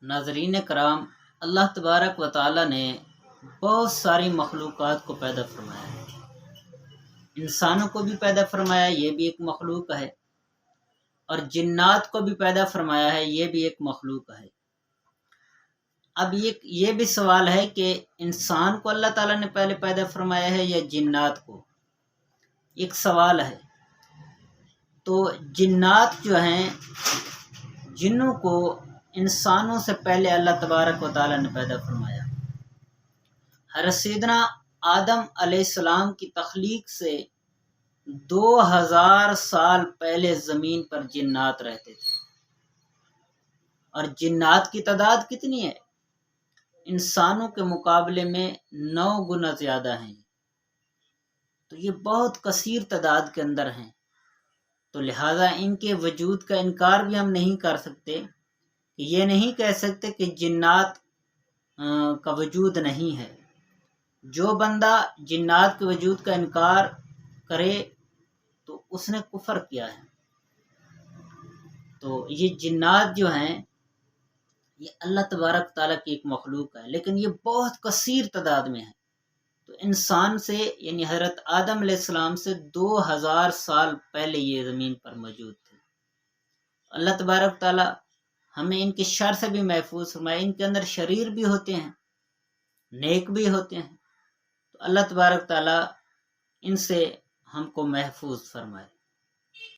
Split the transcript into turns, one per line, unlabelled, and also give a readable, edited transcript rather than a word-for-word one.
ناظرین کرام، اللہ تبارک و تعالی نے بہت ساری مخلوقات کو پیدا فرمایا ہے۔ انسانوں کو بھی پیدا فرمایا، یہ بھی ایک مخلوق ہے، اور جنات کو بھی پیدا فرمایا ہے، یہ بھی ایک مخلوق ہے۔ اب یہ بھی سوال ہے کہ انسان کو اللہ تعالیٰ نے پہلے پیدا فرمایا ہے یا جنات کو؟ ایک سوال ہے۔ تو جنات جو ہیں، جنوں کو انسانوں سے پہلے اللہ تبارک و تعالیٰ نے پیدا فرمایا۔ حضرت سیدنا آدم علیہ السلام کی تخلیق سے 2000 سال پہلے زمین پر جنات رہتے تھے، اور جنات کی تعداد کتنی ہے؟ انسانوں کے مقابلے میں 9 گنا زیادہ ہیں۔ تو یہ بہت کثیر تعداد کے اندر ہیں، تو لہٰذا ان کے وجود کا انکار بھی ہم نہیں کر سکتے، کہ یہ نہیں کہہ سکتے کہ جنات کا وجود نہیں ہے۔ جو بندہ جنات کے وجود کا انکار کرے تو اس نے کفر کیا ہے۔ تو یہ جنات جو ہیں، یہ اللہ تبارک تعالیٰ کی ایک مخلوق ہے، لیکن یہ بہت کثیر تعداد میں ہے۔ تو انسان سے یعنی حضرت آدم علیہ السلام سے 2000 سال پہلے یہ زمین پر موجود تھے۔ اللہ تبارک تعالیٰ ہمیں ان کے شر سے بھی محفوظ فرمائے۔ ان کے اندر شریر بھی ہوتے ہیں، نیک بھی ہوتے ہیں، تو اللہ تبارک تعالیٰ ان سے ہم کو محفوظ فرمائے۔